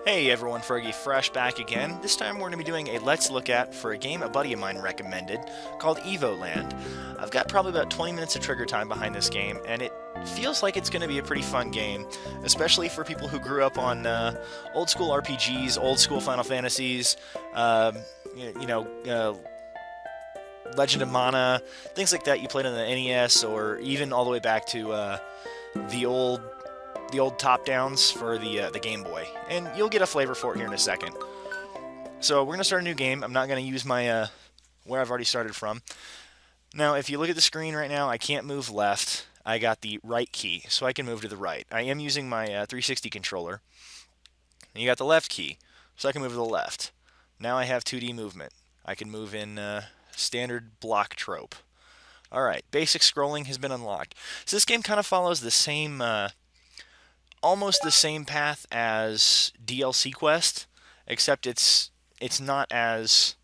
Hey everyone, Fergie Fresh back again. This time we're going to be doing a Let's Look At for a game a buddy of mine recommended called Evoland. I've got probably about 20 minutes of trigger time behind this game, and it feels like it's going to be a pretty fun game, especially for people who grew up on old school RPGs, old school Final Fantasies, um, you know, uh, Legend of Mana, things like that you played on the NES, or even all the way back to the old top downs for the Game Boy, and you'll get a flavor for it here in a second. So we're gonna start a new game. I'm not gonna use my where I've already started from. Now, if you look at the screen right now, I can't move left. I got the right key, so I can move to the right. I am using my 360 controller. And you got the left key, so I can move to the left. Now I have 2D movement. I can move in standard block trope. All right, basic scrolling has been unlocked. So this game kind of follows the same almost the same path as DLC Quest, except it's not as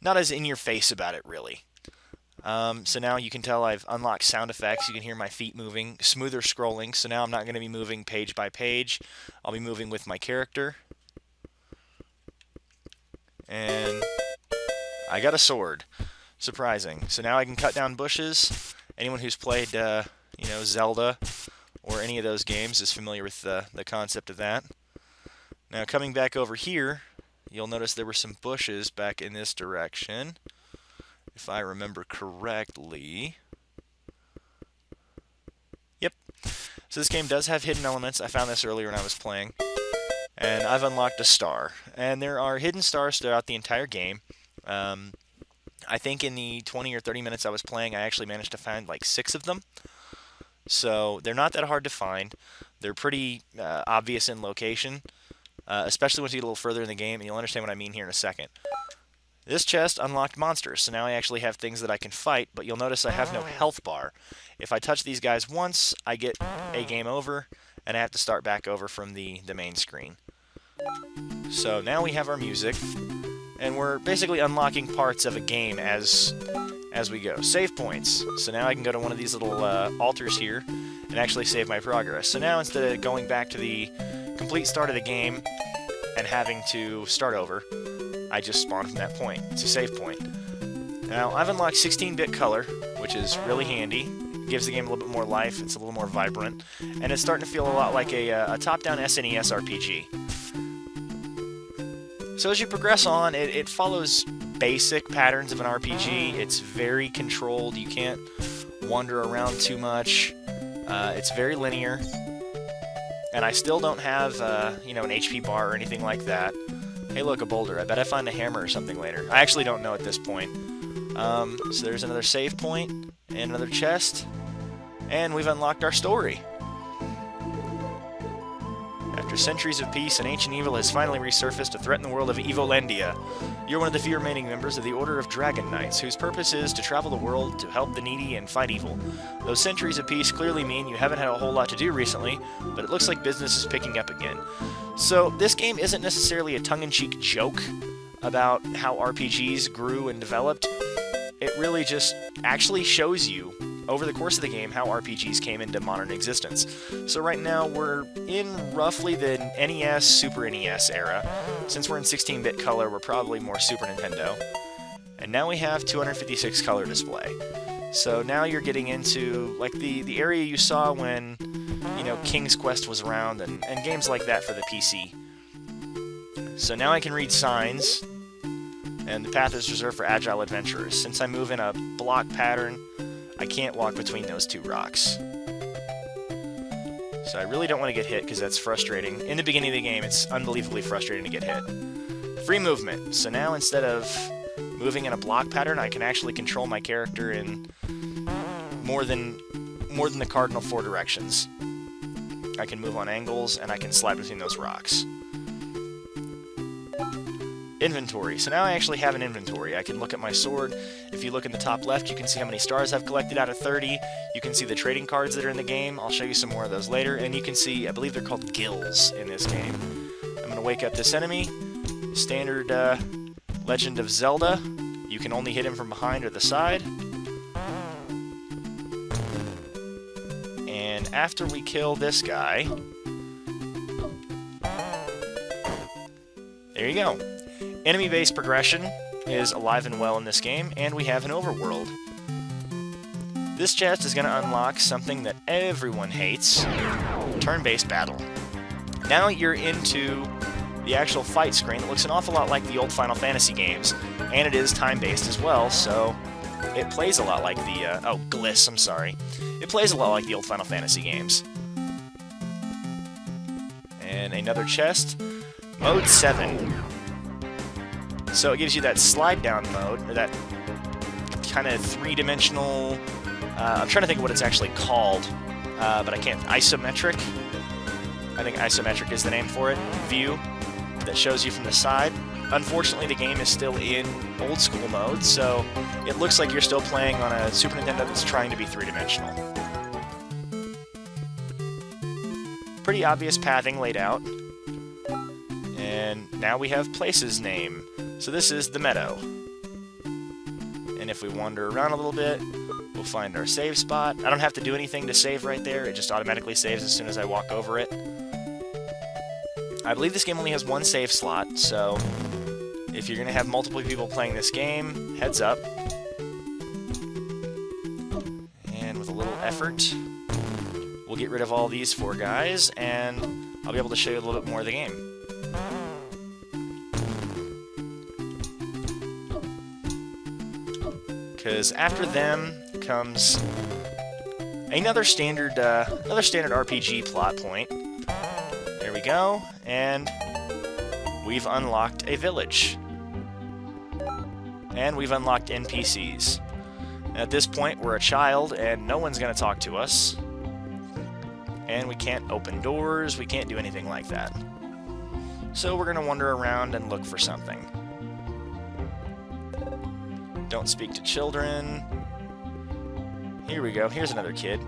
in your face about it really. So now you can tell I've unlocked sound effects. You can hear my feet moving, smoother scrolling. So now I'm not going to be moving page by page. I'll be moving with my character. And I got a sword. Surprising. So now I can cut down bushes. Anyone who's played, Zelda or any of those games is familiar with the concept of that. Now coming back over here, you'll notice there were some bushes back in this direction, if I remember correctly. Yep. So this game does have hidden elements. I found this earlier when I was playing. And I've unlocked a star. And there are hidden stars throughout the entire game. I think in the 20 or 30 minutes I was playing, I actually managed to find like 6 of them. So they're not that hard to find. They're pretty obvious in location, especially once you get a little further in the game, and you'll understand what I mean here in a second. This chest unlocked monsters, so now I actually have things that I can fight, but you'll notice I have no health bar. If I touch these guys once, I get a game over, and I have to start back over from the main screen. So now we have our music, and we're basically unlocking parts of a game as we go. Save points. So now I can go to one of these little altars here and actually save my progress. So now instead of going back to the complete start of the game and having to start over, I just spawn from that point. It's a save point. Now I've unlocked 16-bit color, which is really handy. It gives the game a little bit more life. It's a little more vibrant, and it's starting to feel a lot like a top-down SNES RPG. So as you progress on, it follows basic patterns of an RPG. It's very controlled. You can't wander around too much. It's very linear. And I still don't have, an HP bar or anything like that. Hey, look, a boulder. I bet I find a hammer or something later. I actually don't know at this point. So there's another save point and another chest. And we've unlocked our story. After centuries of peace, an ancient evil has finally resurfaced to threaten the world of Evolandia. You're one of the few remaining members of the Order of Dragon Knights, whose purpose is to travel the world to help the needy and fight evil. Those centuries of peace clearly mean you haven't had a whole lot to do recently, but it looks like business is picking up again. So this game isn't necessarily a tongue-in-cheek joke about how RPGs grew and developed. It really just actually shows you over the course of the game how RPGs came into modern existence. So right now we're in roughly the NES, Super NES era. Since we're in 16-bit color, we're probably more Super Nintendo. And now we have 256 color display. So now you're getting into like the area you saw when, King's Quest was around and games like that for the PC. So now I can read signs, and the path is reserved for agile adventurers. Since I move in a block pattern, I can't walk between those 2 rocks. So I really don't want to get hit because that's frustrating. In the beginning of the game, it's unbelievably frustrating to get hit. Free movement. So now instead of moving in a block pattern, I can actually control my character in more than the cardinal 4 directions. I can move on angles, and I can slide between those rocks. Inventory. So now I actually have an inventory. I can look at my sword. If you look in the top left, you can see how many stars I've collected out of 30. You can see the trading cards that are in the game. I'll show you some more of those later. And you can see, I believe they're called gills in this game. I'm going to wake up this enemy. Standard Legend of Zelda. You can only hit him from behind or the side. And after we kill this guy, there you go. Enemy-based progression is alive and well in this game, and we have an overworld. This chest is going to unlock something that everyone hates, turn-based battle. Now you're into the actual fight screen that looks an awful lot like the old Final Fantasy games, and it is time-based as well, so it plays a lot like the, Gliss, I'm sorry. It plays a lot like the old Final Fantasy games. And another chest, Mode 7. So it gives you that slide-down mode, or that kind of three-dimensional... I'm trying to think of what it's actually called, but I can't... Isometric? I think isometric is the name for it. View that shows you from the side. Unfortunately, the game is still in old-school mode, so it looks like you're still playing on a Super Nintendo that's trying to be three-dimensional. Pretty obvious pathing laid out. And now we have Place's name. So this is the meadow. And if we wander around a little bit, we'll find our save spot. I don't have to do anything to save right there, it just automatically saves as soon as I walk over it. I believe this game only has one save slot, so if you're going to have multiple people playing this game, heads up. And with a little effort, we'll get rid of all these four guys, and I'll be able to show you a little bit more of the game. Because after them comes another standard RPG plot point. There we go, and we've unlocked a village. And we've unlocked NPCs. At this point, we're a child, and no one's going to talk to us. And we can't open doors, we can't do anything like that. So we're going to wander around and look for something. Don't speak to children. Here we go, here's another kid.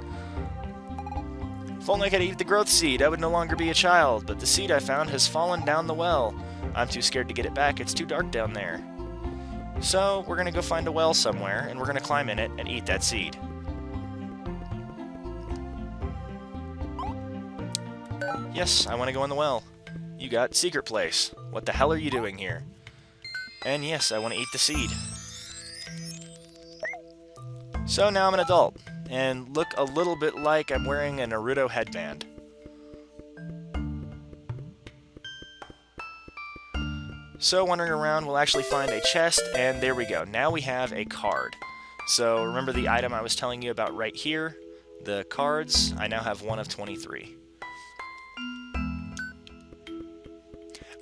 If only I could eat the growth seed, I would no longer be a child, but the seed I found has fallen down the well. I'm too scared to get it back, it's too dark down there. So, we're gonna go find a well somewhere, and we're gonna climb in it and eat that seed. Yes, I want to go in the well. You got secret place. What the hell are you doing here? And yes, I want to eat the seed. So now I'm an adult, and look a little bit like I'm wearing a Naruto headband. So wandering around, we'll actually find a chest, and there we go. Now we have a card. So remember the item I was telling you about right here? The cards, I now have one of 23.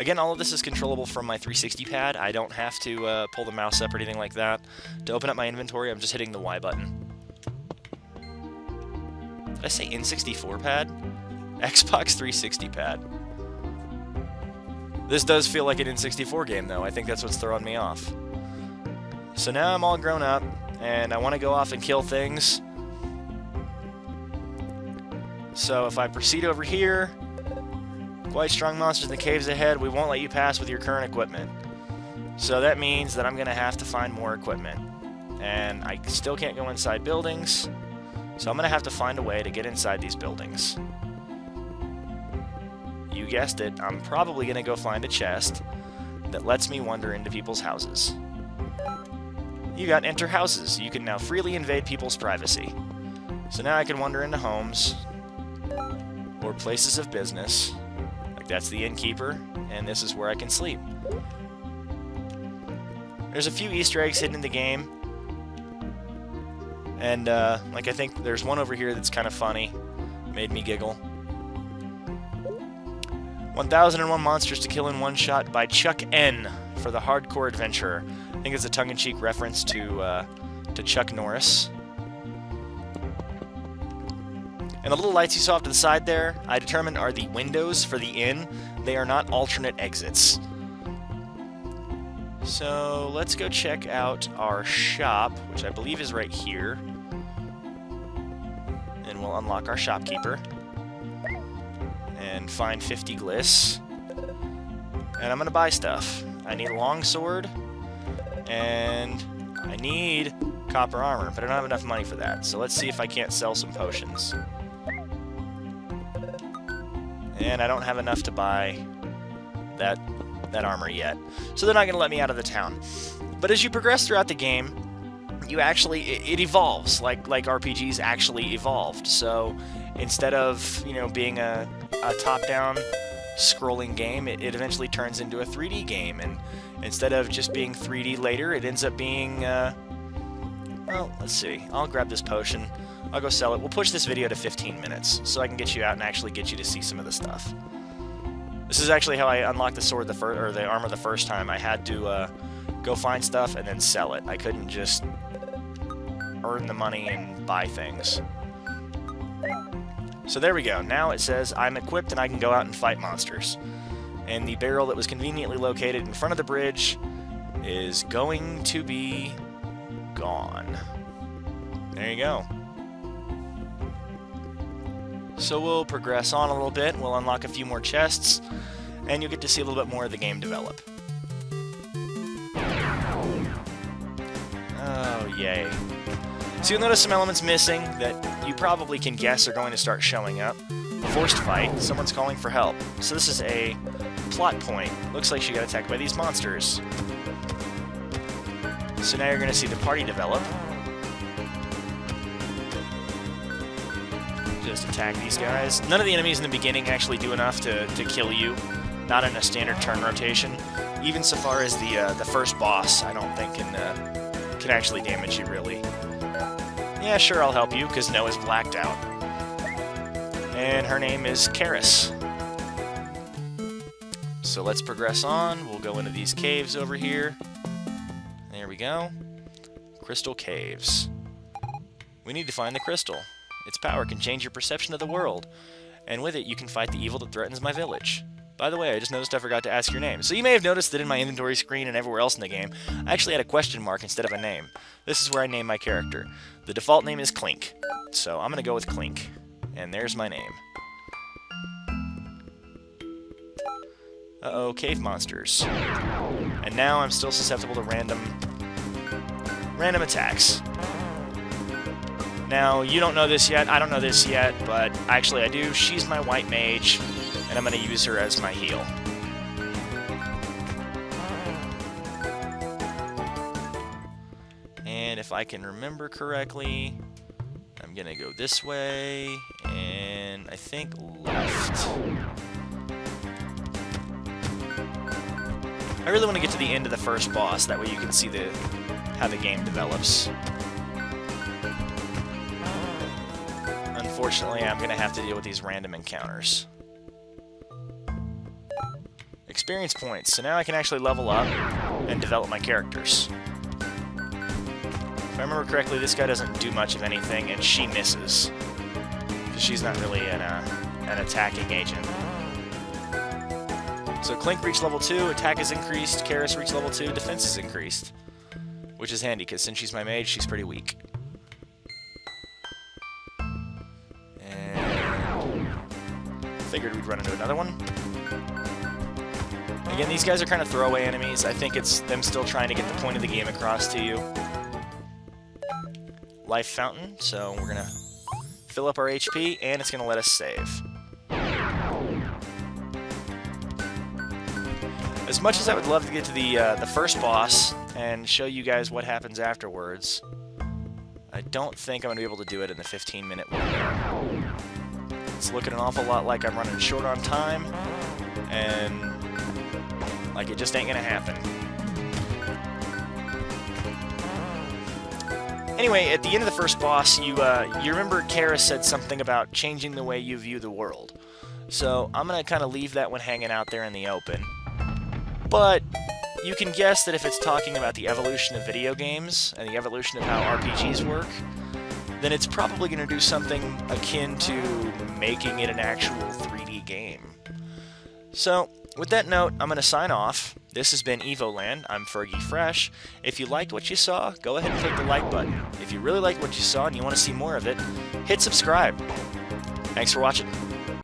Again, all of this is controllable from my 360 pad. I don't have to pull the mouse up or anything like that. To open up my inventory, I'm just hitting the Y button. Did I say N64 pad? Xbox 360 pad. This does feel like an N64 game, though. I think that's what's throwing me off. So now I'm all grown up, and I want to go off and kill things. So if I proceed over here... Quite strong monsters in the caves ahead, we won't let you pass with your current equipment. So that means that I'm going to have to find more equipment. And I still can't go inside buildings, so I'm going to have to find a way to get inside these buildings. You guessed it, I'm probably going to go find a chest that lets me wander into people's houses. You got enter houses. You can now freely invade people's privacy. So now I can wander into homes, or places of business. That's the innkeeper, and this is where I can sleep. There's a few Easter eggs hidden in the game, and like I think there's one over here that's kind of funny, made me giggle. 1001 Monsters to Kill in One Shot by Chuck N for the Hardcore Adventurer. I think it's a tongue-in-cheek reference to Chuck Norris. And the little lights you saw off to the side there, I determined are the windows for the inn. They are not alternate exits. So let's go check out our shop, which I believe is right here. And we'll unlock our shopkeeper. And find 50 gliss. And I'm going to buy stuff. I need a longsword. And I need copper armor, but I don't have enough money for that. So let's see if I can't sell some potions. And I don't have enough to buy that that armor yet, so they're not going to let me out of the town. But as you progress throughout the game, you actually, it evolves, like RPGs actually evolved. So instead of, you know, being a top-down scrolling game, it eventually turns into a 3D game, and instead of just being 3D later, it ends up being, well, let's see, I'll grab this potion, I'll go sell it. We'll push this video to 15 minutes, so I can get you out and actually get you to see some of the stuff. This is actually how I unlocked the sword or the armor the first time. I had to go find stuff and then sell it. I couldn't just earn the money and buy things. So there we go. Now it says I'm equipped and I can go out and fight monsters. And the barrel that was conveniently located in front of the bridge is going to be gone. There you go. So we'll progress on a little bit, we'll unlock a few more chests, and you'll get to see a little bit more of the game develop. Oh, yay. So you'll notice some elements missing that you probably can guess are going to start showing up. Forced fight, someone's calling for help. So this is a plot point. Looks like she got attacked by these monsters. So now you're going to see the party develop. Just attack these guys. None of the enemies in the beginning actually do enough to kill you. Not in a standard turn rotation. Even so far as the first boss, I don't think can actually damage you, really. Yeah, sure, I'll help you, because Noah's blacked out. And her name is Karis. So let's progress on. We'll go into these caves over here. There we go. Crystal Caves. We need to find the crystal. Its power can change your perception of the world, and with it you can fight the evil that threatens my village. By the way, I just noticed I forgot to ask your name. So you may have noticed that in my inventory screen and everywhere else in the game, I actually had a question mark instead of a name. This is where I name my character. The default name is Clink, so I'm going to go with Clink. And there's my name. Uh-oh, cave monsters. And now I'm still susceptible to random attacks. Now, you don't know this yet, I don't know this yet, but actually I do. She's my white mage, and I'm going to use her as my heal. And if I can remember correctly, I'm going to go this way, and I think left. I really want to get to the end of the first boss, that way you can see how the game develops. Unfortunately, I'm going to have to deal with these random encounters. Experience points, so now I can actually level up and develop my characters. If I remember correctly, this guy doesn't do much of anything, and she misses. Because she's not really an attacking agent. So Clink reached level 2, attack is increased, Karis reached level 2, defense is increased. Which is handy, because since she's my mage, she's pretty weak. Figured we'd run into another one. Again, these guys are kind of throwaway enemies. I think it's them still trying to get the point of the game across to you. Life fountain, so we're gonna fill up our HP, and it's gonna let us save. As much as I would love to get to the first boss and show you guys what happens afterwards, I don't think I'm gonna be able to do it in the 15-minute window. It's looking an awful lot like I'm running short on time, and like it just ain't gonna happen. Anyway, at the end of the first boss, you remember Karis said something about changing the way you view the world. So I'm gonna kind of leave that one hanging out there in the open. But you can guess that if it's talking about the evolution of video games and the evolution of how RPGs work, then it's probably going to do something akin to making it an actual 3D game. So, with that note, I'm going to sign off. This has been Evoland. I'm Fergie Fresh. If you liked what you saw, go ahead and click the like button. If you really liked what you saw and you want to see more of it, hit subscribe. Thanks for watching.